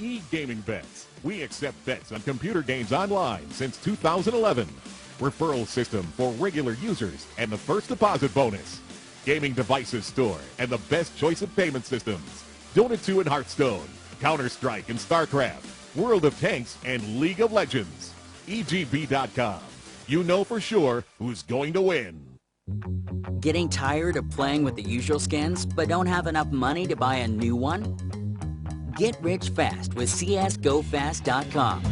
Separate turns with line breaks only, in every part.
E-gaming bets. We accept bets on computer games online since 2011. Referral system for regular users and the first deposit bonus. Gaming devices store and the best choice of payment systems. Dota 2 and Hearthstone, Counter-Strike and StarCraft, World of Tanks and League of Legends. EGB.com. You know for sure who's going to win.
Getting tired of playing with the usual skins but don't have enough money to buy a new one? Get rich fast with csgofast.com.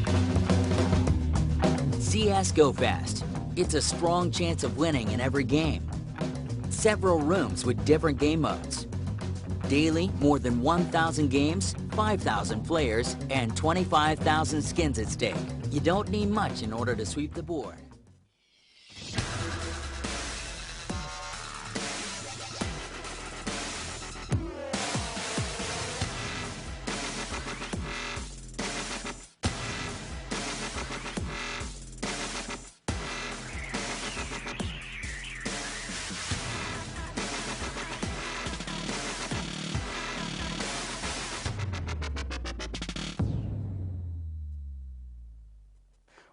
CS Go Fast. It's a strong chance of winning in every game. Several rooms with different game modes. Daily, more than 1,000 games, 5,000 players, and 25,000 skins at stake. You don't need much in order to sweep the board.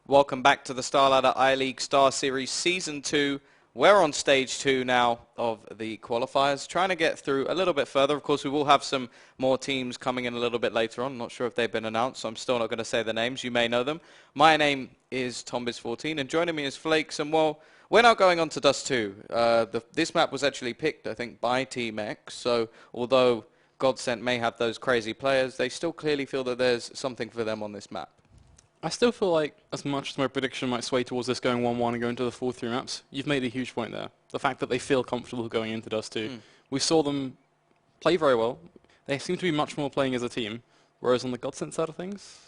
Welcome back to the Starladder I-League Star Series Season 2. We're on Stage 2 now of the qualifiers, trying to get through a little bit further. Of course, we will have some more teams coming in a little bit later on. I'm not sure if they've been announced, so I'm still not going to say the names. You may know them. My name is TomBiz14, and joining me is Flakes. And, well, we're now going on to dust2. This map was actually picked, I think, by Team X. So, although Godsent may have those crazy players, they still clearly feel that there's something for them on this map.
I still feel like, as much as my prediction might sway towards this going 1-1 and going to the 4-3 maps, you've made a huge point there. The fact that they feel comfortable going into dust2. We saw them play very well. They seem to be much more playing as a team, whereas on the Godsent side of things...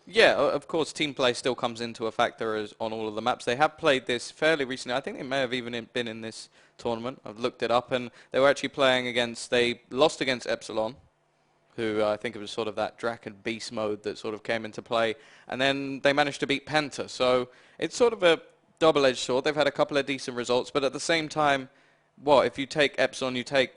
Yeah, of course, team play still comes into a factor as on all of the maps. They have played this fairly recently. I think they may have even been in this tournament. I've looked it up, and they were actually playing against... They lost against Epsilon, who I think it was sort of that Draken Beast mode that sort of came into play. And then they managed to beat Penta. So it's sort of a double-edged sword. They've had a couple of decent results. But at the same time, if you take Epsilon, you take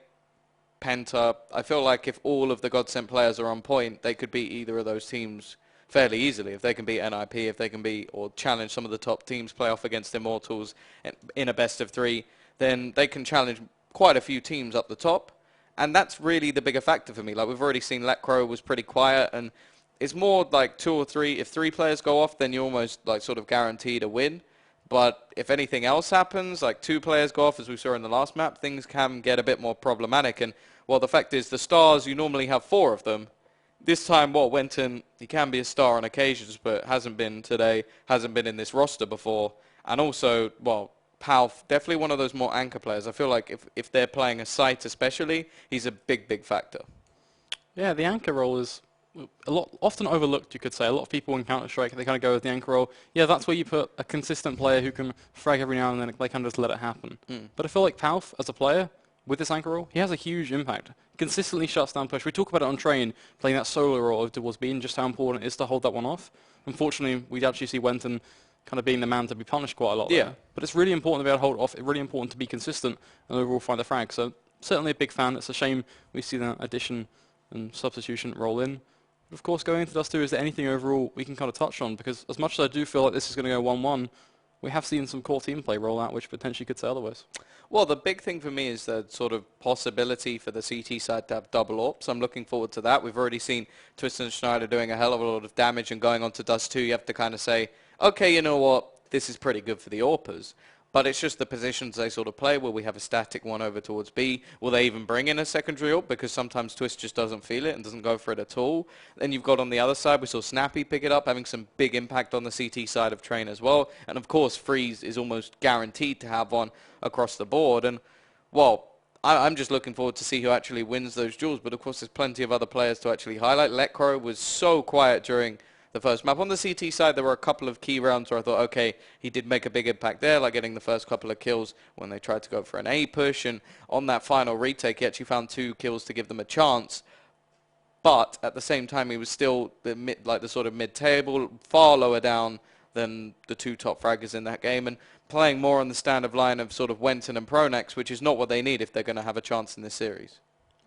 Penta, I feel like if all of the Godsent players are on point, they could beat either of those teams fairly easily. If they can beat NIP, if they can beat or challenge some of the top teams, play off against Immortals in a best of 3, then they can challenge quite a few teams up the top. And that's really the bigger factor for me. Like, we've already seen Letcrow was pretty quiet, and it's more like 2 or 3. If 3 players go off, then you're almost like sort of guaranteed a win. But if anything else happens, like 2 players go off, as we saw in the last map, things can get a bit more problematic. And, well, the fact is, the stars, you normally have 4 of them. This time, Wenton, he can be a star on occasions, but hasn't been today, hasn't been in this roster before. And also, Palf, definitely one of those more anchor players. I feel like if they're playing a site especially, he's a big factor.
Yeah, the anchor role is often overlooked, you could say. A lot of people in Counter-Strike, they kind of go with the anchor role. Yeah, that's where you put a consistent player who can frag every now and then. They kind of just let it happen. But I feel like Palf, as a player, with this anchor role, he has a huge impact. Consistently shuts down push. We talk about it on Train, playing that solo role towards B, and just how important it is to hold that one off. Unfortunately, we actually see Wenton kind of being the man to be punished quite a lot there. But it's really important to be able to hold it off. It's really important to be consistent and overall find the frag. So certainly a big fan. It's a shame we see that addition and substitution roll in. But of course, going into dust2, is there anything overall we can kind of touch on? Because as much as I do feel like this is going to go 1-1, we have seen some core team play roll out, which potentially could say otherwise.
Well, the big thing for me is the sort of possibility for the CT side to have double AWPs. I'm looking forward to that. We've already seen Twisted and Schneider doing a hell of a lot of damage, and going on to dust2, you have to kind of say, okay, you know what, this is pretty good for the AWPers. But it's just the positions they sort of play. Will we have a static one over towards B? Will they even bring in a secondary AWP? Because sometimes Twist just doesn't feel it and doesn't go for it at all. Then you've got on the other side, we saw Snappy pick it up, having some big impact on the CT side of Train as well. And of course, Freeze is almost guaranteed to have one across the board. And, well, I'm just looking forward to see who actually wins those duels. But of course, there's plenty of other players to actually highlight. Letcrow was so quiet during the first map. On the CT side, there were a couple of key rounds where I thought, okay, he did make a big impact there, like getting the first couple of kills when they tried to go for an A push, and on that final retake, he actually found 2 kills to give them a chance. But at the same time, he was still the sort of mid-table, far lower down than the 2 top fraggers in that game, and playing more on the stand of line of sort of Wenton and Pronex, which is not what they need if they're going to have a chance in this series.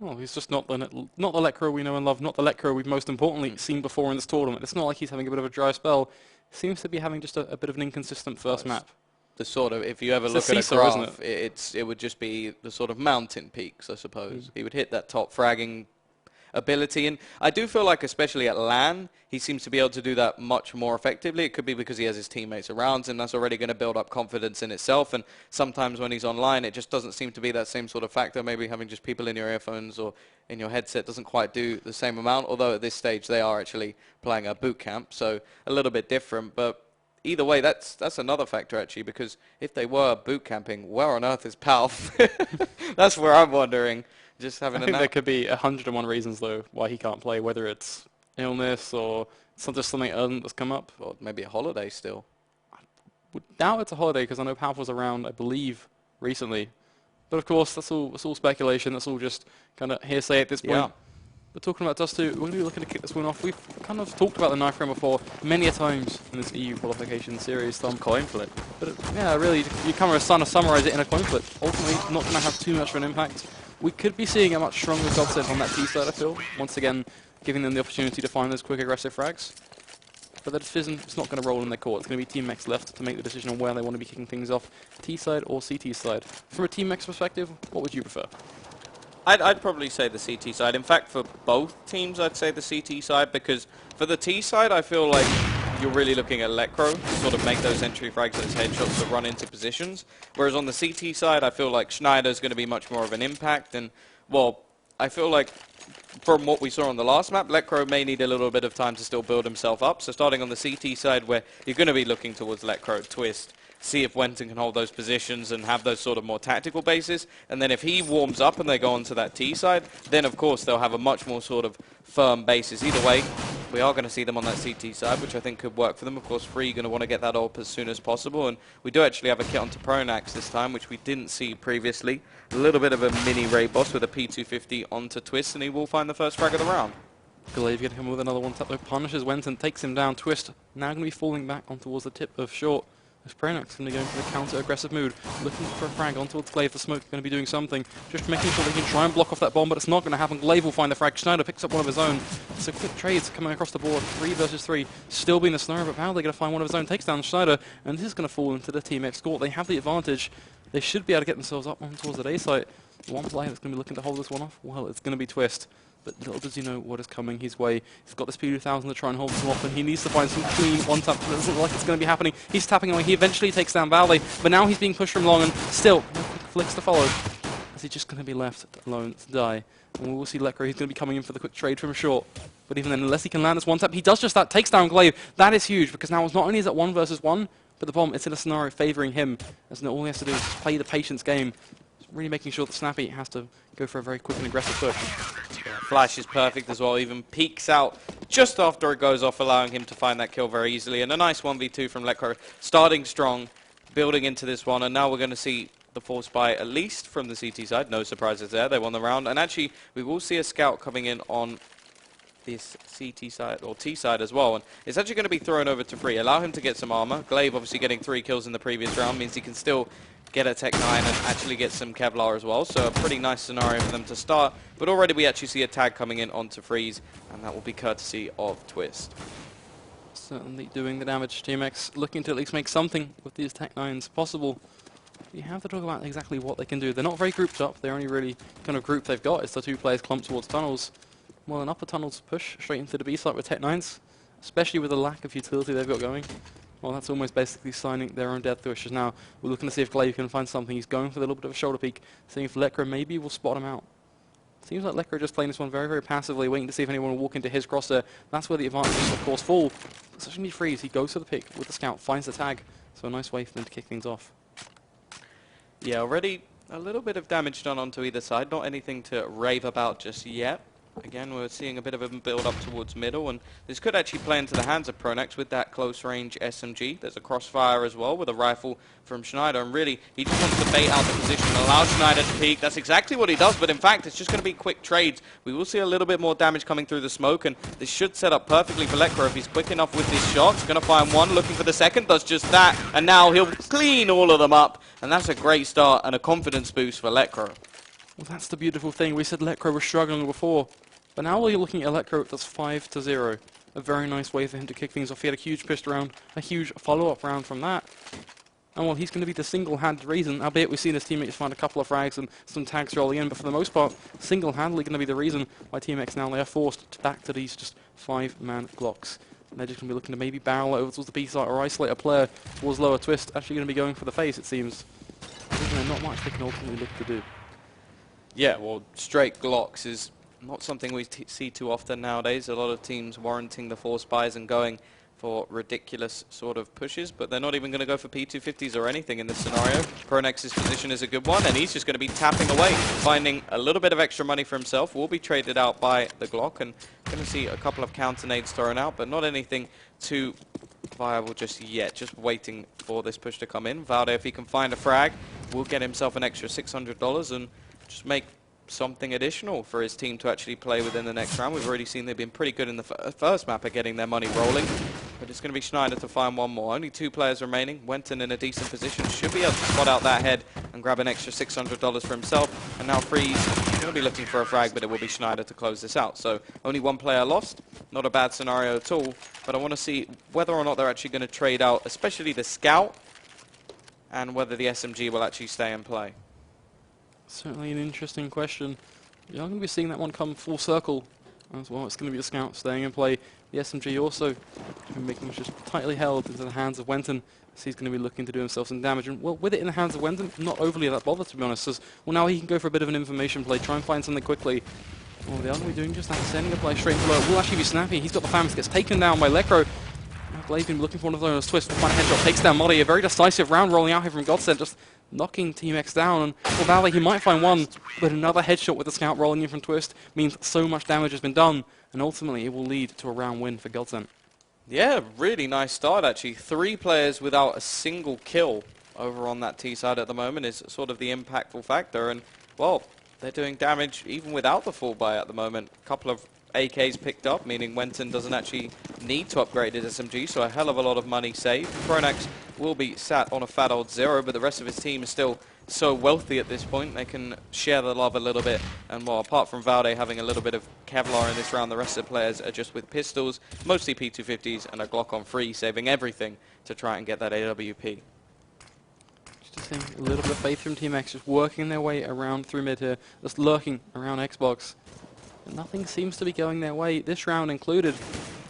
Well, he's just not the Lecro we know and love, not the Lecro we've most importantly seen before in this tournament. It's not like he's having a bit of a dry spell. Seems to be having just a bit of an inconsistent first map.
The sort of, if you ever look at a graph, it would just be the sort of mountain peaks, I suppose. He would hit that top fragging ability, and I do feel like, especially at LAN, he seems to be able to do that much more effectively. It could be because he has his teammates around, and that's already going to build up confidence in itself, and sometimes when he's online, it just doesn't seem to be that same sort of factor. Maybe having just people in your earphones or in your headset doesn't quite do the same amount, although at this stage they are actually playing a boot camp, so a little bit different. But either way, that's another factor, actually, because if they were boot camping, where on earth is Palf? That's where I'm wondering. Just having
I think there could be 101 reasons, though, why he can't play, whether it's illness or just something urgent that's come up.
Or maybe a holiday still.
I would doubt it's a holiday, because I know Palf was around, I believe, recently. But of course, that's all speculation. That's all just kind of hearsay at this point.
Yeah.
But talking about dust2, we're going to be looking to kick this one off. We've kind of talked about the knife round before many a times in this EU qualification series.
Coin flip.
But yeah, really, you kind of summarize it in a coin flip. Ultimately, not going to have too much of an impact. We could be seeing a much stronger Godsent on that T side, I feel. Once again, giving them the opportunity to find those quick aggressive frags. But that decision is not going to roll in their court. It's going to be Team X left to make the decision on where they want to be kicking things off, T side or CT side. From a Team X perspective, what would you prefer?
I'd probably say the CT side. In fact, for both teams, I'd say the CT side, because for the T side, I feel like you're really looking at Lecro to sort of make those entry frags, those headshots to run into positions. Whereas on the CT side, I feel like Schneider's going to be much more of an impact. And, well, I feel like from what we saw on the last map, Lecro may need a little bit of time to still build himself up. So starting on the CT side, where you're going to be looking towards Lecro, Twist, see if Wenton can hold those positions and have those sort of more tactical bases. And then if he warms up and they go onto that T side, then of course they'll have a much more sort of firm basis. Either way, we are going to see them on that CT side, which I think could work for them. Of course, Free going to want to get that up as soon as possible. And we do actually have a kit onto Pronax this time, which we didn't see previously. A little bit of a mini raid boss with a P250 onto Twist, and he will find the first frag of the round.
Glaive going to come with another one tap though, punishes Wenton, takes him down. Twist now going to be falling back on towards the tip of short. As Pronax going to go into the counter-aggressive mood, looking for a frag on towards Glaive. The smoke going to be doing something, just making sure they can try and block off that bomb, but it's not going to happen. Glaive will find the frag. Schneider picks up one of his own. So quick trades coming across the board, 3 versus 3, still being the snare, but now they're going to find one of his own, takes down Schneider, and this is going to fall into the Team X court. They have the advantage. They should be able to get themselves up on towards the A site. One player that's going to be looking to hold this one off, well, it's going to be Twist. But little does he know what is coming his way. He's got this P2000 to try and hold this one off, and he needs to find some clean one-tap. It doesn't look like it's going to be happening. He's tapping away. He eventually takes down Valde, but now he's being pushed from long, and still, no quick flicks to follow. As he's just going to be left alone to die. And we will see Lecro. He's going to be coming in for the quick trade from short. But even then, unless he can land this one-tap, he does just that, takes down Glaive. That is huge, because now not only is it 1 versus 1, but the bomb, it's in a scenario favouring him. As all he has to do is play the patience game. Really making sure that Snappy has to go for a very quick and aggressive push.
Flash is perfect as well, even peeks out just after it goes off, allowing him to find that kill very easily. And a nice 1v2 from Lecro, starting strong, building into this one, and now we're going to see the force buy at least from the CT side. No surprises there, they won the round. And actually, we will see a scout coming in on this CT side, or T side as well, and it's actually going to be thrown over to Free. Allow him to get some armor. Glaive obviously getting 3 kills in the previous round means he can still get a Tech 9 and actually get some Kevlar as well, so a pretty nice scenario for them to start. But already we actually see a tag coming in onto Freeze, and that will be courtesy of Twist.
Certainly doing the damage. Team X looking to at least make something with these Tech 9s possible. You have to talk about exactly what they can do. They're not very grouped up. They're only really kind of group they've got is the 2 players clumped towards tunnels. Well, an upper tunnels push straight into the B site with Tech 9s, especially with the lack of utility they've got going. Well, that's almost basically signing their own death wishes. Now, we're looking to see if Glaive can find something. He's going for a little bit of a shoulder peek, seeing if Lecro maybe will spot him out. Seems like Lecro just playing this one very, very passively, waiting to see if anyone will walk into his crosshair. That's where the advantages, of course, fall. Such a neat freeze. He goes for the pick with the scout, finds the tag. So a nice way for them to kick things off.
Yeah, already a little bit of damage done onto either side. Not anything to rave about just yet. Again, we're seeing a bit of a build up towards middle, and this could actually play into the hands of Pronax with that close range SMG. There's a crossfire as well with a rifle from Schneider, and really, he just wants to bait out the position and allow Schneider to peek. That's exactly what he does, but in fact, it's just going to be quick trades. We will see a little bit more damage coming through the smoke, and this should set up perfectly for Lecro if he's quick enough with this shot. He's going to find one, looking for the second, does just that, and now he'll clean all of them up, and that's a great start and a confidence boost for Lecro.
Well, that's the beautiful thing. We said Electro was struggling before, but now you're looking at Electro, that's 5-0. A very nice way for him to kick things off. He had a huge pissed round, a huge follow-up round from that. And well, he's going to be the single-handed reason, albeit we've seen his teammates find a couple of frags and some tags rolling in, but for the most part, single-handedly going to be the reason why Team X now they are forced back to these just 5-man Glocks. And they're just going to be looking to maybe barrel over towards the B side or isolate a player towards lower twist. Actually going to be going for the face, it seems. There's not much they can ultimately look to do.
Yeah, well, straight Glocks is not something we see too often nowadays. A lot of teams warranting the force buys and going for ridiculous sort of pushes, but they're not even going to go for P250s or anything in this scenario. Pronex's position is a good one, and he's just going to be tapping away, finding a little bit of extra money for himself. Will be traded out by the Glock, and going to see a couple of counter nades thrown out, but not anything too viable just yet. Just waiting for this push to come in. Valde, if he can find a frag, will get himself an extra $600 and just make something additional for his team to actually play within the next round. We've already seen they've been pretty good in the first map at getting their money rolling, but it's going to be Schneider to find one more. Only 2 players remaining. Wenton in a decent position, should be able to spot out that head and grab an extra $600 for himself. And now Freeze going to be looking for a frag, but it will be Schneider to close this out. So only 1 player lost. Not a bad scenario at all, but I want to see whether or not they're actually going to trade out, especially the Scout, and whether the SMG will actually stay in play.
Certainly an interesting question. You're going to be seeing that one come full circle as well. It's going to be the Scout staying in play. The SMG also making it just tightly held into the hands of Wenton. So he's going to be looking to do himself some damage. And well, with it in the hands of Wenton, not overly that bothered, to be honest. As, well, now he can go for a bit of an information play, try and find something quickly. Well, they are going to be doing just that, sending a play straight into low. It will actually be Snappy. He's got the Famous, gets taken down by Lecro. Now Glaive been looking for one of those twists. Will find a headshot, takes down Muddy. A very decisive round rolling out here from Godsent, just knocking Team X down. And for Valde, he might find one, but another headshot with the Scout rolling in from Twist means so much damage has been done, and ultimately it will lead to a round win for Godsent.
Yeah, really nice start actually. 3 players without a single kill over on that T side at the moment is sort of the impactful factor, and well, they're doing damage even without the full buy at the moment. A couple of AKs picked up, meaning Wenton doesn't actually need to upgrade his SMG, so a hell of a lot of money saved. Pronax will be sat on a fat old 0, but the rest of his team is still so wealthy at this point, they can share the love a little bit. And well, apart from Valde having a little bit of Kevlar in this round, the rest of the players are just with pistols, mostly P250s, and a Glock on free, saving everything to try and get that AWP.
Just a little bit of faith from Team X, just working their way around through mid here, just lurking around Xbox. But nothing seems to be going their way, this round included.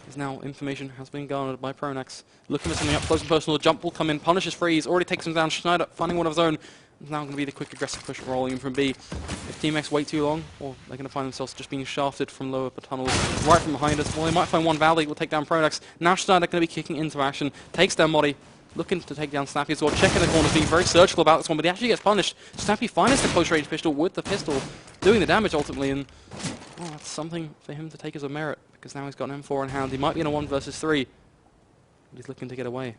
As now information has been garnered by Pronax. Looking for something up close and personal, jump will come in, punishes Freeze, already takes him down. Schneider finding one of his own. It's now going to be the quick aggressive push rolling in from B. If Team X wait too long, or they're going to find themselves just being shafted from lower tunnels right from behind us. Well, they might find one. Valde will take down Pronax. Now Schneider going to be kicking into action, takes down Modi, looking to take down Snappy as well, checking the corners, being very surgical about this one, but he actually gets punished. Snappy finds the close range pistol with the pistol, doing the damage ultimately, and well, that's something for him to take as a merit, because now he's got an M4 in hand. He might be in a 1 versus 3, but he's looking to get away.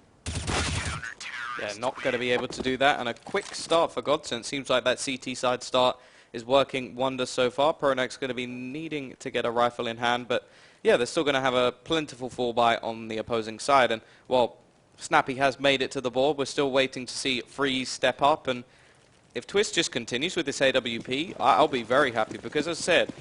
Yeah, not going to be able to do that, and a quick start for Godsent. Seems like that CT side start is working wonders so far. Pronax going to be needing to get a rifle in hand, but yeah, they're still going to have a plentiful fall buy on the opposing side, and well, Snappy has made it to the board. We're still waiting to see Freeze step up, and if Twist just continues with this AWP, I'll be very happy, because as I said,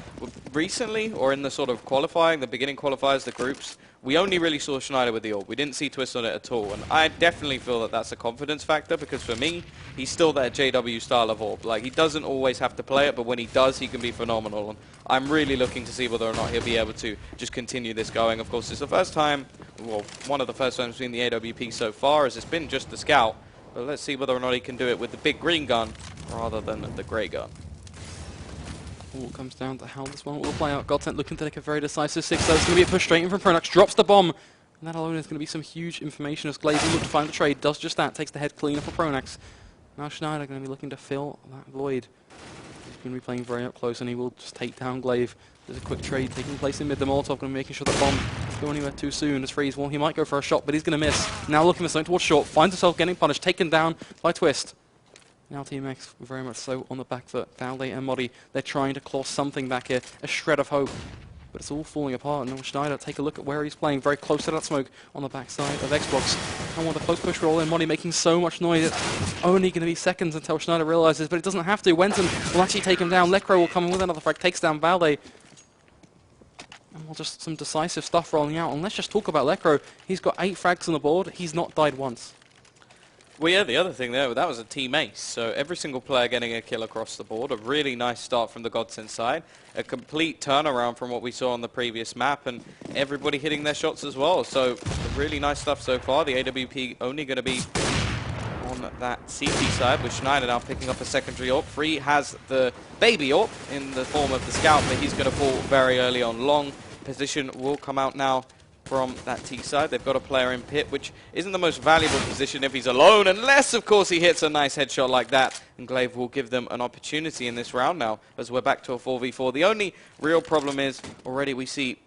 recently, or in the sort of qualifying, the beginning qualifiers, the groups, we only really saw Schneider with the AWP. We didn't see Twist on it at all, and I definitely feel that that's a confidence factor, because for me, he's still that JW style of AWP. Like, he doesn't always have to play it, but when he does, he can be phenomenal, and I'm really looking to see whether or not he'll be able to just continue this going. Of course, it's the first time, well, one of the first times we've seen the AWP so far, as it's been just the Scout, but let's see whether or not he can do it with the big green gun rather than the grey gun.
All comes down to how this one will play out. Godsent looking to take a very decisive 6, so it's going to be a push straight in from Pronax, drops the bomb, and that alone is going to be some huge information as Glaze will look to find the trade, does just that, takes the head cleaner for Pronax. Now Schneider going to be looking to fill that void. He's going to be playing very up close, and he will just take down Glaive. There's a quick trade taking place in mid. The Molotov going to be making sure the bomb doesn't go anywhere too soon as Freeze. Well, he might go for a shot, but he's going to miss. Now looking for something towards short, finds himself getting punished, taken down by Twist. Now Team X very much so on the back foot. Valde and Modi, they're trying to claw something back here, a shred of hope. But it's all falling apart. And now Schneider, take a look at where he's playing, very close to that smoke on the backside of Xbox. And with a close push roll in, Monty making so much noise, it's only going to be seconds until Schneider realizes, but it doesn't have to. Wenton will actually take him down. Lecro will come in with another frag, takes down Valde. And well, just some decisive stuff rolling out. And let's just talk about Lecro. He's got 8 frags on the board. He's not died once.
Well, yeah, the other thing there, that was a team ace. So every single player getting a kill across the board. A really nice start from the Godsent side. A complete turnaround from what we saw on the previous map. And everybody hitting their shots as well. So really nice stuff so far. The AWP only going to be on that CT side with Schneider now picking up a secondary AWP. Free has the baby AWP in the form of the Scout, but he's going to fall very early on. Long position will come out now from that T side. They've got a player in pit, which isn't the most valuable position if he's alone, unless, of course, he hits a nice headshot like that. And Glaive will give them an opportunity in this round now, as we're back to a 4v4. The only real problem is, already we see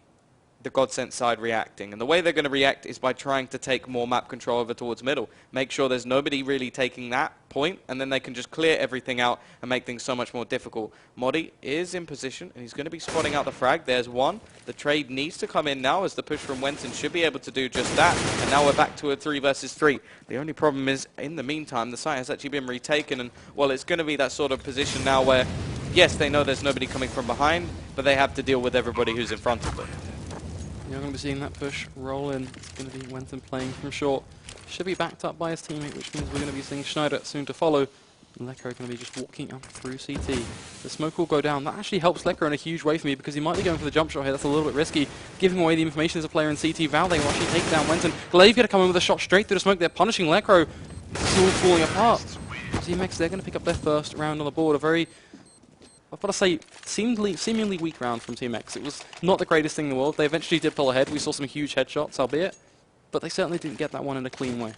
the Godsent side reacting. And the way they're going to react is by trying to take more map control over towards middle. Make sure there's nobody really taking that point, and then they can just clear everything out and make things so much more difficult. Modi is in position, and he's going to be spotting out the frag. There's one. The trade needs to come in now, as the push from Wenton should be able to do just that. And now we're back to a 3 versus 3. The only problem is, in the meantime, the site has actually been retaken, and, well, it's going to be that sort of position now where, yes, they know there's nobody coming from behind, but they have to deal with everybody who's in front of them.
You're going to be seeing that push roll in. It's going to be Wenton playing from short. Should be backed up by his teammate, which means we're going to be seeing Schneider soon to follow. Lecro going to be just walking up through CT. The smoke will go down. That actually helps Lecro in a huge way for me, because he might be going for the jump shot here. That's a little bit risky. Giving away the information as a player in CT. Valde will actually take down Wenton. Glaive going to come in with a shot straight through the smoke. They're punishing Lecro. It's all falling apart. Team X, they're going to pick up their first round on the board. A very, I've got to say, seemingly weak round from Team X. It was not the greatest thing in the world. They eventually did pull ahead. We saw some huge headshots, albeit, but they certainly didn't get that one in a clean way.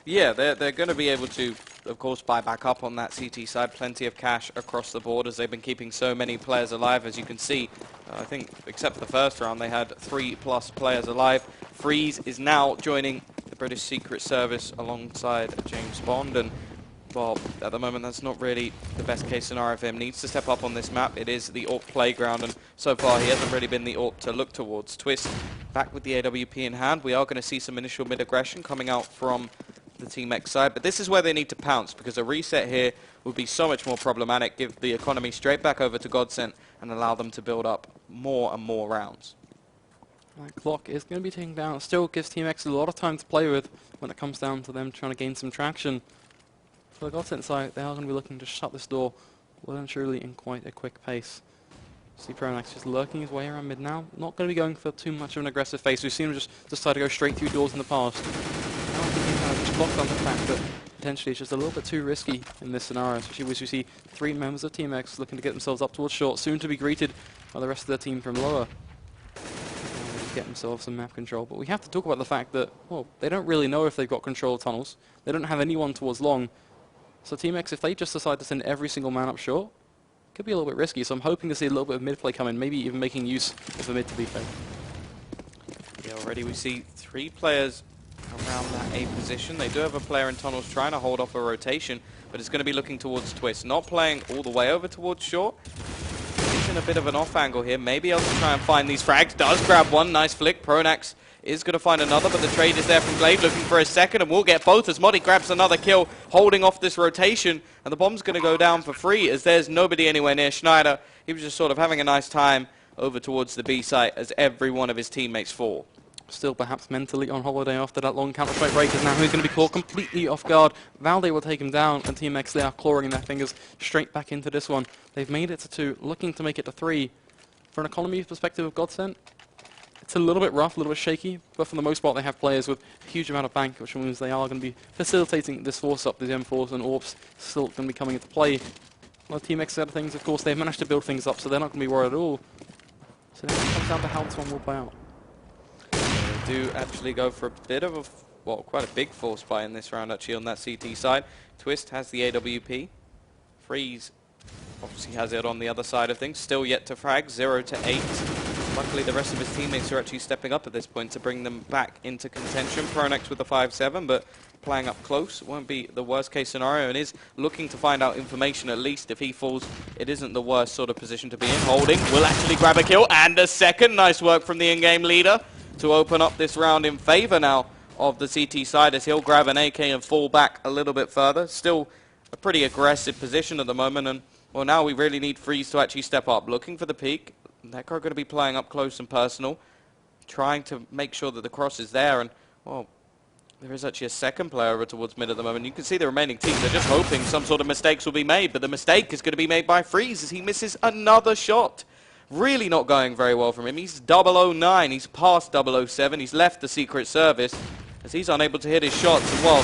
Yeah, they're going to be able to, of course, buy back up on that CT side. Plenty of cash across the board, as they've been keeping so many players alive. As you can see, I think, except for the first round, they had 3+ players alive. Freeze is now joining the British Secret Service alongside James Bond, and well, at the moment, that's not really the best case scenario for him. Needs to step up on this map. It is the AWP playground, and so far he hasn't really been the AWP to look towards. Twist back with the AWP in hand. We are going to see some initial mid-aggression coming out from the Team X side, but this is where they need to pounce, because a reset here would be so much more problematic. Give the economy straight back over to Godsent and allow them to build up more and more rounds.
That clock is going to be ticking down. It still gives Team X a lot of time to play with when it comes down to them trying to gain some traction. For the Godsent side, they are going to be looking to shut this door well and truly in quite a quick pace. See Pronax just lurking his way around mid now. Not going to be going for too much of an aggressive face. We've seen him just decide to go straight through doors in the past. Now I think he's kind of just clocked on the fact that potentially it's just a little bit too risky in this scenario, especially as we see 3 members of Team X looking to get themselves up towards short, soon to be greeted by the rest of their team from lower. Get themselves some map control, but we have to talk about the fact that, well, they don't really know if they've got control of tunnels. They don't have anyone towards long. So Team X, if they just decide to send every single man up short, it could be a little bit risky. So I'm hoping to see a little bit of mid play come in, maybe even making use of the mid to be fair.
Yeah, already we see 3 players around that A position. They do have a player in tunnels trying to hold off a rotation, but it's going to be looking towards Twist. Not playing all the way over towards short. He's in a bit of an off angle here. Maybe able to try and find these frags. Does grab one. Nice flick. Pronax is going to find another, but the trade is there from Glaive, looking for a second, and we'll get both as Modi grabs another kill, holding off this rotation, and the bomb's going to go down for free as there's nobody anywhere near Schneider. He was just sort of having a nice time over towards the B site as every one of his teammates fall.
Still perhaps mentally on holiday after that long Counter-Strike break, as now he's going to be caught completely off guard. Valde will take him down, and Team X, they are clawing their fingers straight back into this one. They've made it to 2, looking to make it to 3. For an economy perspective of Godsent, it's a little bit rough, a little bit shaky, but for the most part they have players with a huge amount of bank, which means they are going to be facilitating this force up. The M4s and AWPs still going to be coming into play. On the Team X side of things, of course, they've managed to build things up, so they're not going to be worried at all. So now it comes down to how this one will play out.
They do actually go for a bit of a, well, quite a big force buy in this round actually on that CT side. Twist has the AWP. Freeze obviously has it on the other side of things. Still yet to frag, 0 to 8. Luckily, the rest of his teammates are actually stepping up at this point to bring them back into contention. Pronax with the 5-7, but playing up close won't be the worst case scenario, and is looking to find out information at least. If he falls, it isn't the worst sort of position to be in. Holding will actually grab a kill and a second. Nice work from the in-game leader to open up this round in favor now of the CT side as he'll grab an AK and fall back a little bit further. Still a pretty aggressive position at the moment, and well, now we really need Freeze to actually step up. Looking for the peak. Necro going to be playing up close and personal, trying to make sure that the cross is there, and well, there is actually a second player over towards mid at the moment. You can see the remaining teams, they're just hoping some sort of mistakes will be made, but the mistake is going to be made by Freeze as he misses another shot. Really not going very well from him. He's 009, he's past 007, he's left the Secret Service as he's unable to hit his shots. And well,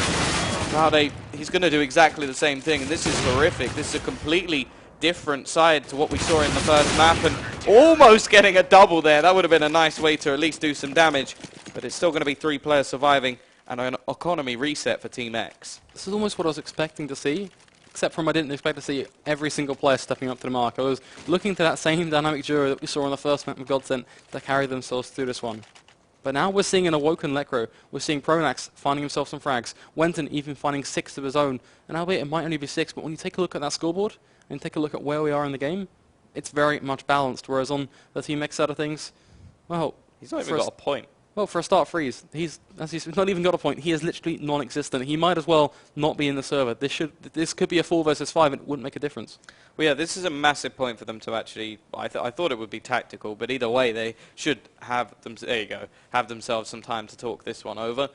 Cloud8, he's going to do exactly the same thing, and this is horrific. This is a completely different side to what we saw in the first map, and almost getting a double there. That would have been a nice way to at least do some damage, but it's still going to be 3 players surviving and an economy reset for Team X.
This is almost what I was expecting to see, except from I didn't expect to see every single player stepping up to the mark. I was looking to that same dynamic duo that we saw on the first map with Godsent to carry themselves through this one. But now we're seeing an awoken Lekro. We're seeing Pronax finding himself some frags, Wenton even finding 6 of his own, and albeit it might only be 6, but when you take a look at that scoreboard and take a look at where we are in the game, it's very much balanced, whereas on the Team X side of things, well,
he's not even got a point.
Well, for a start, Freeze, he's not even got a point. He is literally non-existent. He might as well not be in the server. This could be a 4 versus 5, and it wouldn't make a difference.
Well, yeah, this is a massive point for them to actually. I thought it would be tactical, but either way, they should have them. There you go. Have themselves some time to talk this one over.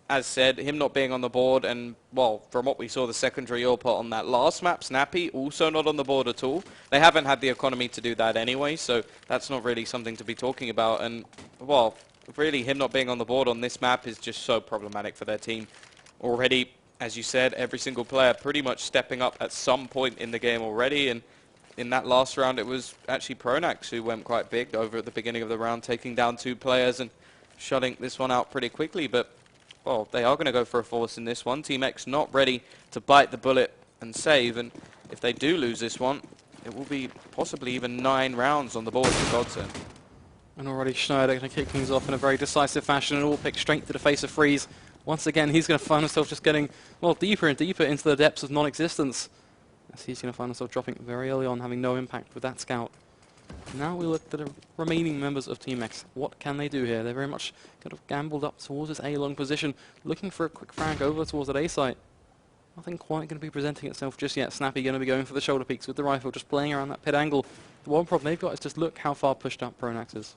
As said, him not being on the board, and well, from what we saw, the secondary all put on that last map, Snappy also not on the board at all. They haven't had the economy to do that anyway, so that's not really something to be talking about. And well, really, him not being on the board on this map is just so problematic for their team. Already, as you said, every single player pretty much stepping up at some point in the game already, and in that last round, it was actually Pronax who went quite big over at the beginning of the round, taking down 2 players and shutting this one out pretty quickly. But well, they are going to go for a force in this one. Team X not ready to bite the bullet and save, and if they do lose this one, it will be possibly even 9 rounds on the board for Godsent.
And already Schneider going to kick things off in a very decisive fashion, and all pick straight to the face of Freeze. Once again, he's going to find himself just getting, well, deeper and deeper into the depths of non-existence, as he's going to find himself dropping very early on, having no impact with that scout. Now we look at the remaining members of Team X. What can they do here? They're very much kind of gambled up towards this A-long position, looking for a quick frag over towards that A site. Nothing quite going to be presenting itself just yet. Snappy going to be going for the shoulder peaks with the rifle, just playing around that pit angle. The one problem they've got is just look how far pushed up Pronax is.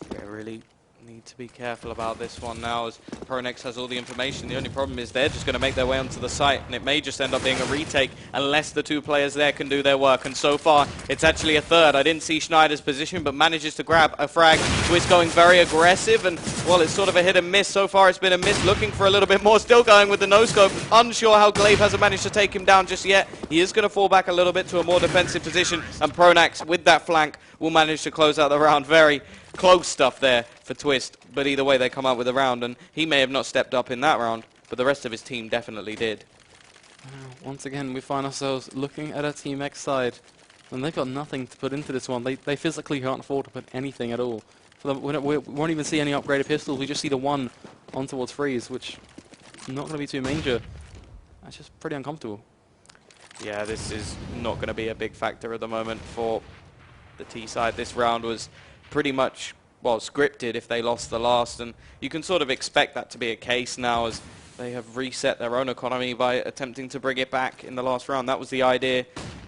They really need to be careful about this one now, as Pronax has all the information. The only problem is they're just going to make their way onto the site, and it may just end up being a retake unless the 2 players there can do their work. And so far, it's actually a third. I didn't see Schneider's position, but manages to grab a frag. Twist going very aggressive, and well, it's sort of a hit and miss. So far, it's been a miss. Looking for a little bit more. Still going with the no-scope. Unsure how Glaive hasn't managed to take him down just yet. He is going to fall back a little bit to a more defensive position, and Pronax, with that flank, will manage to close out the round. Very close stuff there for Twist, but either way they come out with a round, and he may have not stepped up in that round, but the rest of his team definitely did.
Once again, we find ourselves looking at a Team X side, and they've got nothing to put into this one. They physically can't afford to put anything at all. So we won't even see any upgraded pistols. We just see the one on towards Freeze, which is not going to be too major. That's just pretty uncomfortable.
Yeah, this is not going to be a big factor at the moment for the T side. This round was pretty much, well, scripted if they lost the last, and you can sort of expect that to be a case now, as they have reset their own economy by attempting to bring it back in the last round. That was the idea,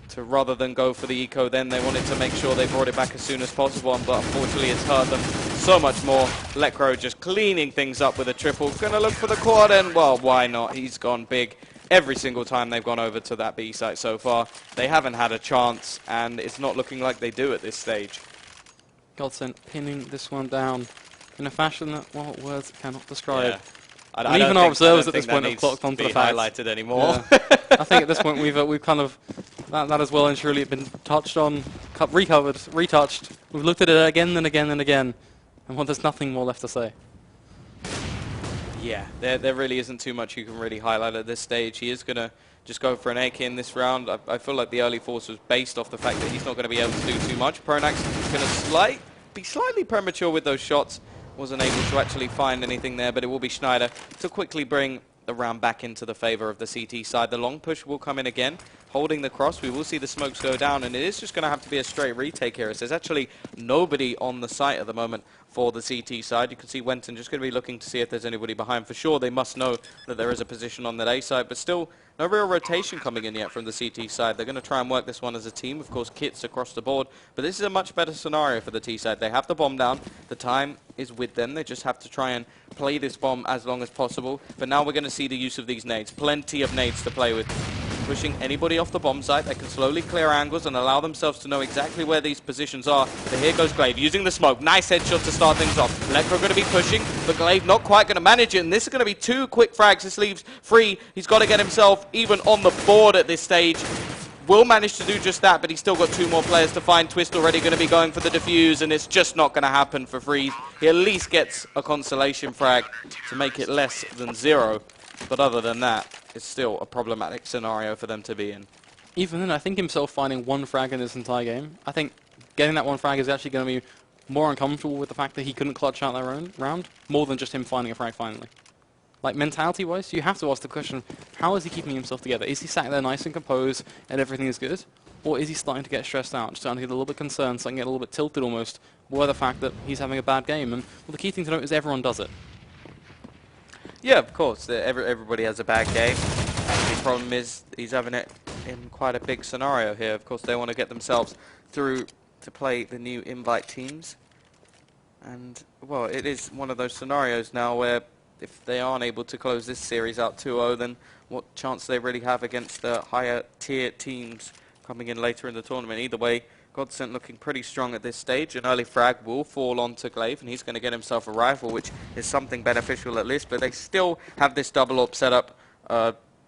to rather than go for the eco then, they wanted to make sure they brought it back as soon as possible, but unfortunately it's hurt them so much more. Lekro just cleaning things up with a triple, gonna look for the quad, and well, why not? He's gone big every single time they've gone over to that B site so far. They haven't had a chance, and it's not looking like they do at this stage.
Godsent pinning this one down in a fashion that, well, words cannot describe.
Yeah.
And even our observers at this point have clocked onto the facts.
Highlighted anymore.
Yeah. I think at this point we've kind of that has well and truly been touched on, recovered, retouched. We've looked at it again and again and again, and well, there's nothing more left to say.
Yeah, there really isn't too much you can really highlight at this stage. He is going to just go for an AK in this round. I feel like the early force was based off the fact that he's not going to be able to do too much. Pronax is going to be slightly premature with those shots. Wasn't able to actually find anything there, but it will be Schneider to quickly bring the round back into the favor of the CT side. The long push will come in again. holding the cross. We will see the smokes go down, and it is just going to have to be a straight retake here. As there's actually nobody on the site at the moment for the CT side. You can see Wenton just going to be looking to see if there's anybody behind. For sure, they must know that there is a position on that A side, but still no real rotation coming in yet from the CT side. They're going to try and work this one as a team. Of course, kits across the board, but this is a much better scenario for the T side. They have the bomb down. The time is with them. They just have to try and play this bomb as long as possible. But now we're going to see the use of these nades. Plenty of nades to play with. Pushing anybody off the bomb site. They can slowly clear angles and allow themselves to know exactly where these positions are. But here goes Glaive using the smoke. Nice headshot to start things off. Electro going to be pushing, but Glaive not quite going to manage it. And this is going to be 2 quick frags. This leaves Free. He's got to get himself even on the board at this stage. Will manage to do just that, but he's still got 2 more players to find. Twist already going to be going for the defuse, and it's just not going to happen for Freeze. He at least gets a consolation frag to make it less than 0. But other than that, it's still a problematic scenario for them to be in.
Even then, I think himself finding 1 frag in this entire game, I think getting that 1 frag is actually going to be more uncomfortable with the fact that he couldn't clutch out that round, more than just him finding a frag finally. Like, mentality-wise, you have to ask the question, how is he keeping himself together? Is he sat there nice and composed and everything is good? Or is he starting to get stressed out, starting to get a little bit concerned, starting to get a little bit tilted almost, by the fact that he's having a bad game? And well, the key thing to note is everyone does it.
Yeah, of course. Everybody has a bad game. The problem is he's having it in quite a big scenario here. Of course, they want to get themselves through to play the new invite teams. And, well, it is one of those scenarios now where if they aren't able to close this series out 2-0, then what chance do they really have against the higher tier teams coming in later in the tournament? Either way, Godsent looking pretty strong at this stage. An early frag will fall onto Glaive, and he's going to get himself a rifle, which is something beneficial at least, but they still have this double up setup.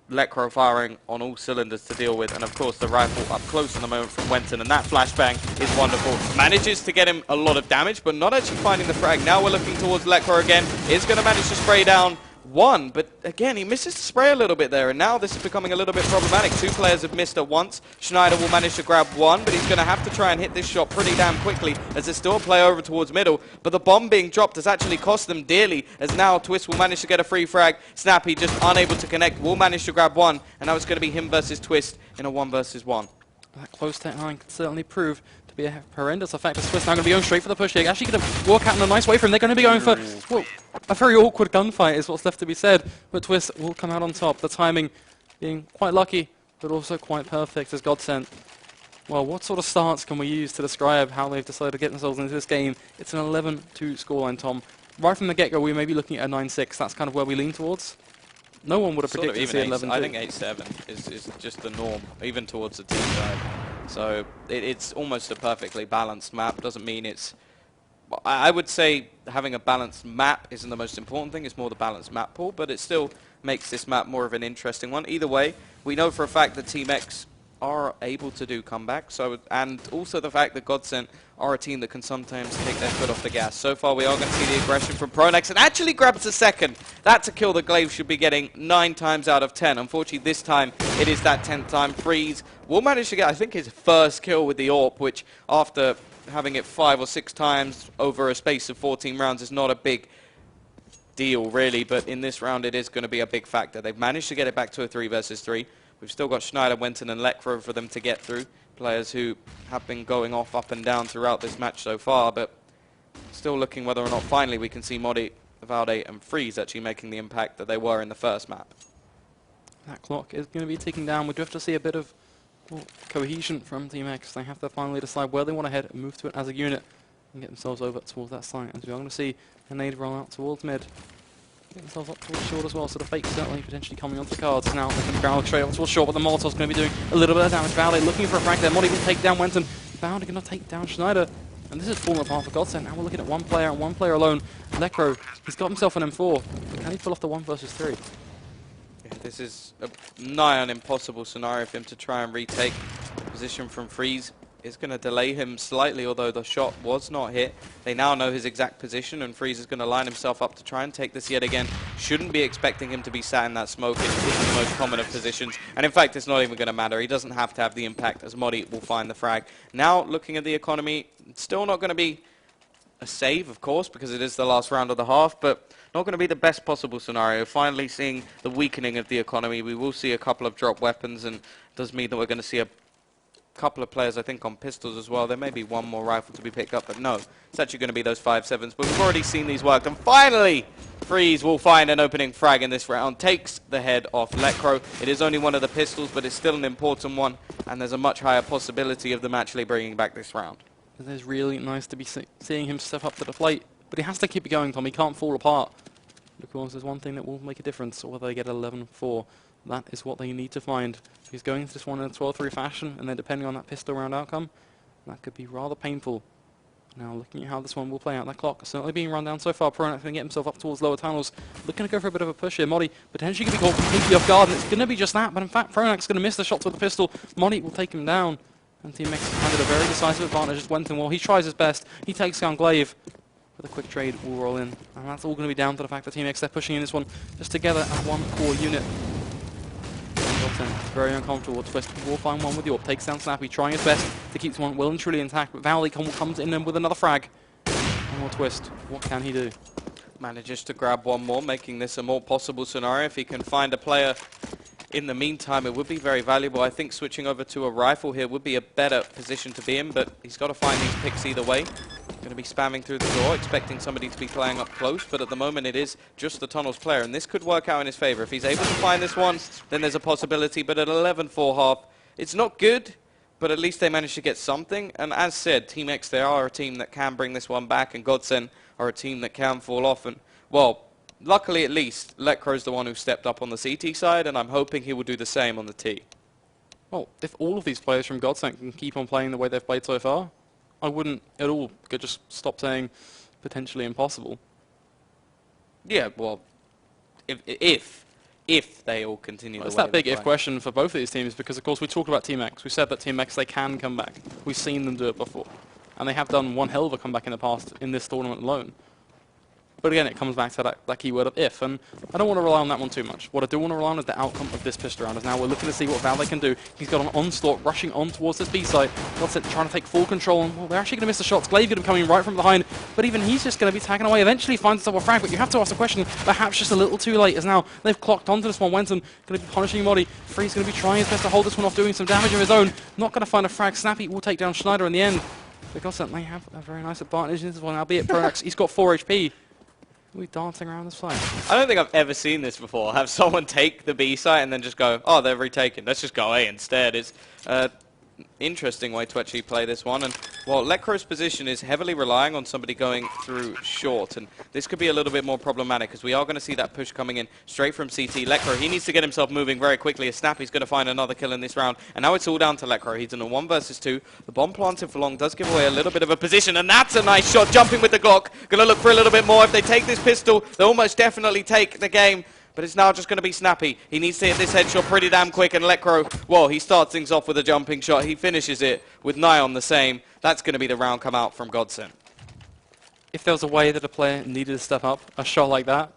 Lecro firing on all cylinders to deal with, and of course the rifle up close in the moment from Wenton, and that flashbang is wonderful. Manages to get him a lot of damage, but not actually finding the frag. Now we're looking towards Lecro again. Is going to manage to spray down 1, but again, he misses the spray a little bit there, and now this is becoming a little bit problematic. 2 players have missed at once. Schneider will manage to grab 1, but he's going to have to try and hit this shot pretty damn quickly, as there's still a play over towards middle, but the bomb being dropped has actually cost them dearly, as now Twist will manage to get a free frag. Snappy just unable to connect, will manage to grab 1, and now it's going to be him versus Twist in a 1 versus 1.
That close tech line could certainly prove to be a horrendous effect. Twist now going to be going straight for the push here. Actually going to walk out in a nice way for him. They're going to be going for, well, a very awkward gunfight is what's left to be said. But Twist will come out on top. The timing being quite lucky, but also quite perfect as Godsent. Well, what sort of stance can we use to describe how they've decided to get themselves into this game? It's an 11-2 scoreline, Tom. Right from the get-go, we may be looking at a 9-6. That's kind of where we lean towards. No one would have predicted to see 11-2.
I think 8-7 is just the norm, even towards the team side. So it's almost a perfectly balanced map. Doesn't mean it's... I would say having a balanced map isn't the most important thing. It's more the balanced map pool, but it still makes this map more of an interesting one. Either way, we know for a fact that Team X are able to do comebacks, and also the fact that Godsent are a team that can sometimes take their foot off the gas. So far, we are going to see the aggression from Pronex, and actually grabs a second. That's a kill that Glaive should be getting 9 times out of 10. Unfortunately, this time, it is that 10th time. Freeze will manage to get, I think, his first kill with the AWP, which after having it 5 or 6 times over a space of 14 rounds is not a big deal, really, but in this round, it is going to be a big factor. They've managed to get it back to a 3 versus 3. We've still got Schneider, Wenton, and Lecro for them to get through. Players who have been going off up and down throughout this match so far, but still looking whether or not finally we can see Modi, Valde, and Freeze actually making the impact that they were in the first map.
That clock is going to be ticking down. We do have to see a bit of cohesion from Team X. They have to finally decide where they want to head and move to it as a unit and get themselves over towards that site. As we are going to see a nade roll out towards mid. Get themselves up towards short as well, so the fake certainly potentially coming onto the cards. Now they can ground straight up towards short, but the Molotov's going to be doing a little bit of damage. Valde looking for a frag there. Modi will take down Wenton. Valde going to take down Schneider. And this is falling apart for Godsent. Now we're looking at one player and one player alone. Lecro, he's got himself an M4. But can he pull off the 1 versus 3?
Yeah, this is a nigh on impossible scenario for him to try and retake position from Freeze. It's going to delay him slightly, although the shot was not hit. They now know his exact position, and Freeze is going to line himself up to try and take this yet again. Shouldn't be expecting him to be sat in that smoke. It's the most common of positions. And in fact, it's not even going to matter. He doesn't have to have the impact, as Modi will find the frag. Now, looking at the economy, it's still not going to be a save, of course, because it is the last round of the half, but not going to be the best possible scenario. Finally seeing the weakening of the economy. We will see a couple of drop weapons, and it does mean that we're going to see a couple of players, I think, on pistols as well. There may be one more rifle to be picked up, but no, it's actually going to be those 5.7s. But we've already seen these work, and finally, Freeze will find an opening frag in this round. Takes the head off Lecro. It is only one of the pistols, but it's still an important one, and there's a much higher possibility of them actually bringing back this round.
It is really nice to be seeing him step up to the plate, but he has to keep it going, Tom. He can't fall apart. Because there's one thing that will make a difference, or whether they get 11-4. That is what they need to find. He's going into this one in a 12-3 fashion, and then depending on that pistol round outcome, that could be rather painful. Now, looking at how this one will play out, that clock certainly being run down so far. Pronax going to get himself up towards lower tunnels. Looking to go for a bit of a push here. Modi potentially going to be caught completely off guard, and it's going to be just that, but in fact, Pronax is going to miss the shots with the pistol. Modi will take him down, and Team X handed a very decisive advantage. Just went in well. He tries his best. He takes down Glaive. With a quick trade, will roll in. And that's all going to be down to the fact that Team X, they're pushing in this one just together as one core unit. Very uncomfortable. Twist will find one with York. Takes down Snappy, trying his best to keep this one well and truly intact. But Valley comes in with another frag. One more Twist. What can he do?
Manages to grab one more, making this a more possible scenario. If he can find a player in the meantime, it would be very valuable. I think switching over to a rifle here would be a better position to be in, but he's got to find these picks either way. Going to be spamming through the door, expecting somebody to be playing up close, but at the moment it is just the tunnels player, and this could work out in his favor. If he's able to find this one, then there's a possibility, but at 11-4 half, it's not good, but at least they managed to get something. And as said, Team X, they are a team that can bring this one back, and Godsent are a team that can fall off. And, well, luckily at least, Lecro's the one who stepped up on the CT side, and I'm hoping he will do the same on the T.
Well, if all of these players from Godsent can keep on playing the way they've played so far, I wouldn't at all could just stop saying potentially impossible.
Yeah, well, if they all continue
Well,
the
it's
way
that big
they're
if
playing.
question for both of these teams, because of course we talked about Team X. We said that Team X, they can come back. We've seen them do it before. And they have done one hell of a comeback in the past in this tournament alone. But again, it comes back to that keyword of if, and I don't want to rely on that one too much. What I do want to rely on is the outcome of this pistol round, as now we're looking to see what Valley can do. He's got an onslaught rushing on towards this B site. Godsent trying to take full control, and well, they're actually going to miss the shots. Glaive going to be coming right from behind, but even he's just going to be tagging away. Eventually finds himself a frag, but you have to ask the question, perhaps just a little too late, as now they've clocked onto this one. Wenton going to be punishing Modi. Free's going to be trying his best to hold this one off, doing some damage of his own. Not going to find a frag. Snappy will take down Schneider in the end. But Godsent, they have a very nice advantage in this one, albeit Pronax, he's got 4 HP. We dancing around this fight.
I don't think I've ever seen this before. Have someone take the B site and then just go, oh, they're retaken. Let's just go A instead. It's interesting way to actually play this one. And, well, Lecro's position is heavily relying on somebody going through short. And this could be a little bit more problematic, because we are going to see that push coming in straight from CT. Lecro, he needs to get himself moving very quickly. As Snappy's going to find another kill in this round. And now it's all down to Lecro. He's in a 1 versus 2. The bomb planted for long does give away a little bit of a position. And that's a nice shot, jumping with the Glock. Going to look for a little bit more. If they take this pistol, they'll almost definitely take the game. But it's now just going to be Snappy. He needs to hit this headshot pretty damn quick, and Lecro, well, he starts things off with a jumping shot. He finishes it with Nyon the same. That's going to be the round come out from Godsent.
If there was a way that a player needed to step up, a shot like that,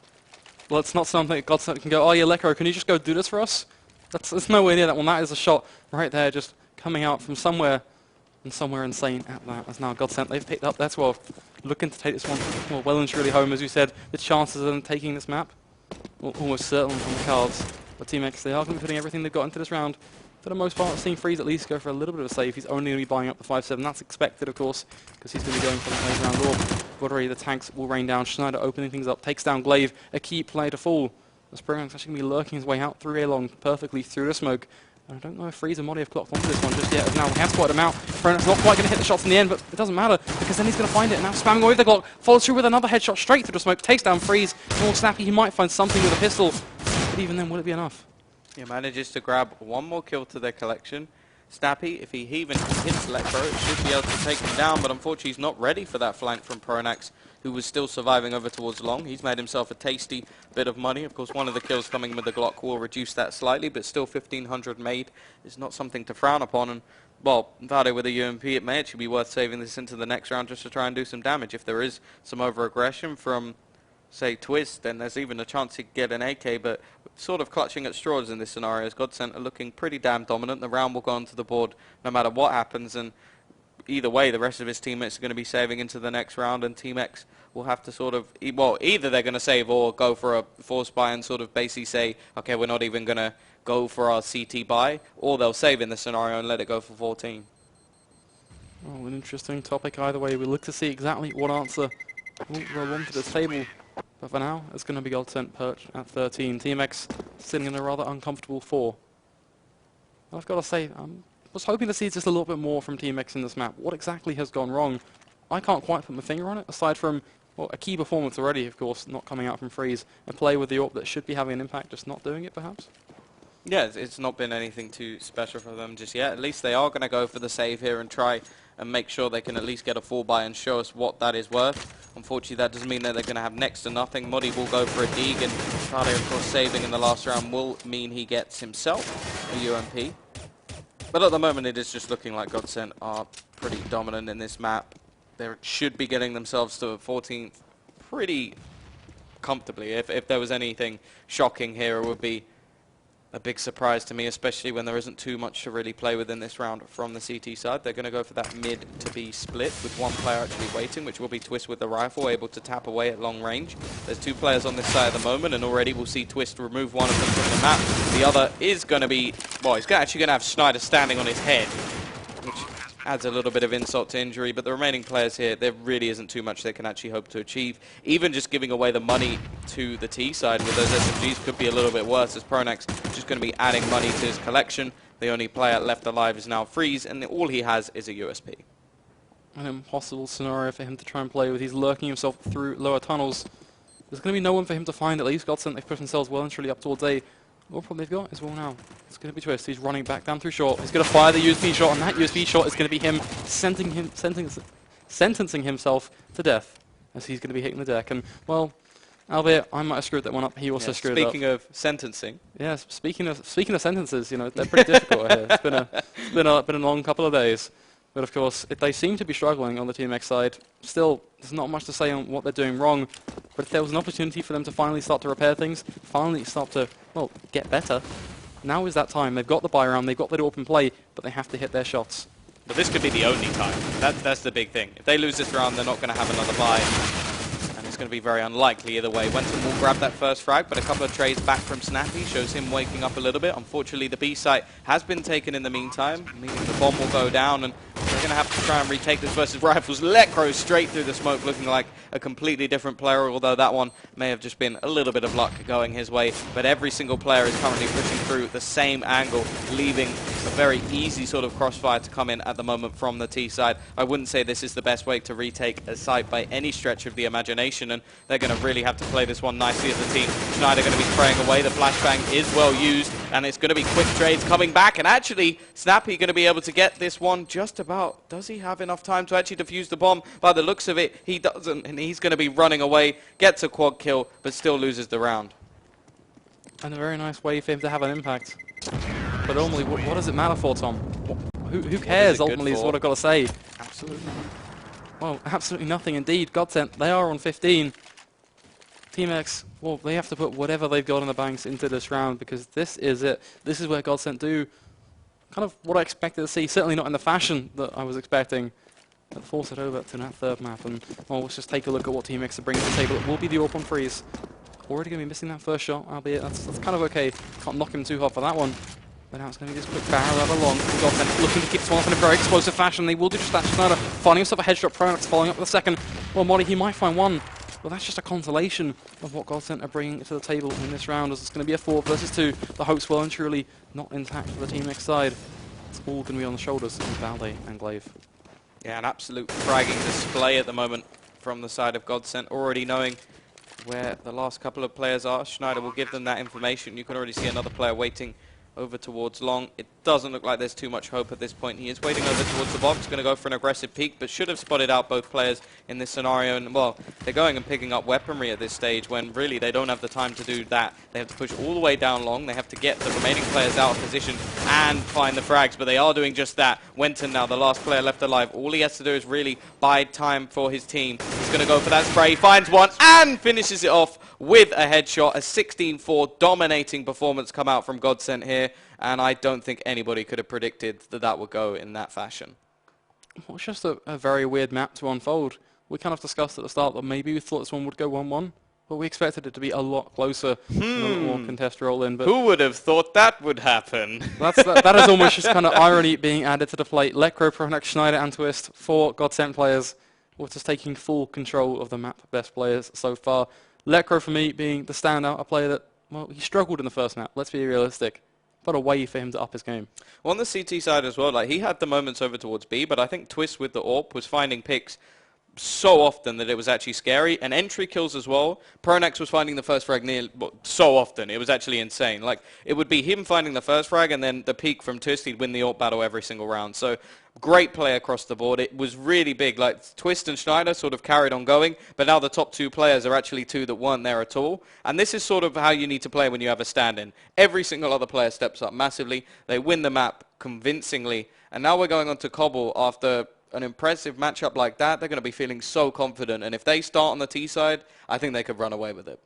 well, it's not something that Godsent can go, oh yeah, Lecro, can you just go do this for us? That's nowhere near that one. That is a shot right there, just coming out from somewhere, and somewhere insane at that. As now Godsent, they've picked up their 12, looking to take this one well and truly home. As you said, the chances of them taking this map, almost certainly on the cards. But Team X, they are going to be putting everything they've got into this round. For the most part, seeing Freeze at least go for a little bit of a save. He's only going to be buying up the 5-7. That's expected, of course, because he's going to be going for that later round law. But already the tanks will rain down. Schneider opening things up, takes down Glaive, a key play to fall. The Spring's actually going to be lurking his way out through A-Long, perfectly through the smoke. And I don't know if Freeze and Modi have clocked onto this one just yet, as now he has spotted him out. Pronax not quite going to hit the shots in the end, but it doesn't matter, because then he's going to find it. And now spamming away with the Glock, follows through with another headshot straight through the smoke, takes down Freeze. More Snappy, he might find something with a pistol, but even then, will it be enough?
He manages to grab one more kill to their collection. Snappy, if he even hits Lecro, it should be able to take him down, but unfortunately he's not ready for that flank from Pronax, who was still surviving over towards long. He's made himself a tasty bit of money. Of course, one of the kills coming with the Glock will reduce that slightly, but still 1,500 made is not something to frown upon. And, well, Vade with a UMP, it may actually be worth saving this into the next round just to try and do some damage. If there is some over-aggression from, say, Twist, then there's even a chance to get an AK, but sort of clutching at straws in this scenario, as Godsent are looking pretty damn dominant. The round will go onto the board no matter what happens, and either way, the rest of his teammates are going to be saving into the next round, and Team X will have to sort of, well, either they're going to save or go for a force buy and sort of basically say, okay, we're not even going to go for our CT buy, or they'll save in the scenario and let it go for 14.
Oh, an interesting topic either way. We'll look to see exactly what answer they'll want to this table. But for now, it's going to be Godsent perched at 13. Team X sitting in a rather uncomfortable 4. I've got to say, I was hoping to see just a little bit more from Team X in this map. What exactly has gone wrong? I can't quite put my finger on it, aside from, well, a key performance already, of course, not coming out from freeze. A play with the AWP that should be having an impact, just not doing it, perhaps?
Yeah, it's not been anything too special for them just yet. At least they are going to go for the save here and try and make sure they can at least get a full buy and show us what that is worth. Unfortunately, that doesn't mean that they're going to have next to nothing. Muddy will go for a dig, and Friday, of course, saving in the last round will mean he gets himself a UMP. But at the moment, it is just looking like Godsent are pretty dominant in this map. They should be getting themselves to 14th pretty comfortably. If there was anything shocking here, it would be a big surprise to me, especially when there isn't too much to really play with in this round from the CT side. They're going to go for that mid to be split, with one player actually waiting, which will be Twist with the rifle, able to tap away at long range. There's 2 players on this side at the moment, and already we'll see Twist remove one of them from the map. The other is going to be, well, he's actually going to have Schneider standing on his head, which adds a little bit of insult to injury, but the remaining players here, there really isn't too much they can actually hope to achieve. Even just giving away the money to the T side with those SMGs could be a little bit worse, as Pronax just going to be adding money to his collection. The only player left alive is now Freeze, and all he has is a USP.
An impossible scenario for him to try and play with. He's lurking himself through lower tunnels. There's going to be no one for him to find, at least. Godsent, they've pushed themselves well and truly up towards A. What problem they've got is well now. It's going to be Twist. He's running back down through short. He's going to fire the USP shot, and that USP shot is going to be him sentencing himself to death, as he's going to be hitting the deck. And, well, albeit I might have screwed that one up, he also screwed it up.
Speaking of sentencing.
Yes, speaking of sentences, you know, they're pretty difficult here. It's been a long couple of days. But of course, if they seem to be struggling on the Team X side, still, there's not much to say on what they're doing wrong. But if there was an opportunity for them to finally start to repair things, finally start to, well, get better, now is that time. They've got the buy round, they've got the open play, but they have to hit their shots.
But this could be the only time. That's the big thing. If they lose this round, they're not going to have another buy. And it's going to be very unlikely either way. Wenton will grab that first frag, but a couple of trades back from Snappy shows him waking up a little bit. Unfortunately, the B site has been taken in the meantime, meaning the bomb will go down, and they're going to have to try and retake this versus Rifles. Let Crow straight through the smoke, looking like a completely different player, although that one may have just been a little bit of luck going his way. But every single player is currently pushing through the same angle, leaving a very easy sort of crossfire to come in at the moment from the T side. I wouldn't say this is the best way to retake a site by any stretch of the imagination, and they're going to really have to play this one nicely as a team. Schneider going to be spraying away. The flashbang is well used, and it's going to be quick trades coming back, and actually Snappy going to be able to get this one just about. Does he have enough time to actually defuse the bomb? By the looks of it, he doesn't, and he's going to be running away, gets a quad kill, but still loses the round.
And a very nice way for him to have an impact. But ultimately, what does it matter for, Tom? Who cares, ultimately, is what I've got to say.
Absolutely.
Well, absolutely nothing indeed. Godsent, they are on 15. Team X, well, they have to put whatever they've got in the banks into this round, because this is it. This is where Godsent do kind of what I expected to see, certainly not in the fashion that I was expecting. But force it over to that third map, and well, let's just take a look at what Team X are bringing to the table. It will be the AWP on freeze. Already going to be missing that first shot, albeit that's kind of okay. Can't knock him too hard for that one. But now it's going to be this quick barrel out along. Godsent looking to keep this one off in a very explosive fashion. They will do just that. Schneider finding himself a headshot. Pronax following up with a second. Well, Molly, he might find one. Well, that's just a consolation of what Godsent are bringing to the table in this round, as it's going to be a 4 versus 2. The hopes well and truly not intact for the Team X side. It's all going to be on the shoulders of Valde and Glaive.
Yeah, an absolute fragging display at the moment from the side of Godsent, already knowing where the last couple of players are. Schneider will give them that information. You can already see another player waiting over towards long. It doesn't look like there's too much hope at this point. He is waiting over towards the box, going to go for an aggressive peek, but should have spotted out both players in this scenario. And, well, they're going and picking up weaponry at this stage when really they don't have the time to do that. They have to push all the way down long. They have to get the remaining players out of position and find the frags, but they are doing just that. Wenton now, the last player left alive. All he has to do is really bide time for his team. He's going to go for that spray. He finds one and finishes it off with a headshot. A 16-4 dominating performance come out from Godsent here, and I don't think anybody could have predicted that that would go in that fashion.
it's just a very weird map to unfold. We kind of discussed at the start that maybe we thought this one would go 1-1, but we expected it to be a lot closer and a little more contest roll in. But
who would have thought that would happen?
that is almost just kind of irony being added to the plate. Lekro, Pronax, Schneider and Twist, 4 Godsent players, were just taking full control of the map best players so far. Lekro, for me, being the standout, a player that, well, he struggled in the first map, let's be realistic, but a way for him to up his game.
On the CT side as well, like he had the moments over towards B, but I think Twist with the AWP was finding picks so often that it was actually scary, and entry kills as well. Pronax was finding the first frag so often, it was actually insane. Like, it would be him finding the first frag, and then the peak from Twist, he'd win the AWP battle every single round. So, great play across the board. It was really big. Like, Twist and Schneider sort of carried on going, but now the top 2 players are actually 2 that weren't there at all. And this is sort of how you need to play when you have a stand-in. Every single other player steps up massively. They win the map convincingly. And now we're going on to Cobble after an impressive matchup like that. They're going to be feeling so confident, and if they start on the T side, I think they could run away with it.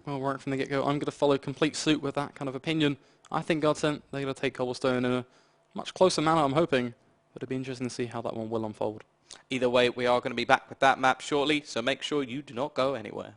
Well, right from the get-go, I'm going to follow complete suit with that kind of opinion. I think Godsent, they're going to take Cobblestone in a much closer manner, I'm hoping, but it'll be interesting to see how that one will unfold.
Either way, we are going to be back with that map shortly, so make sure you do not go anywhere.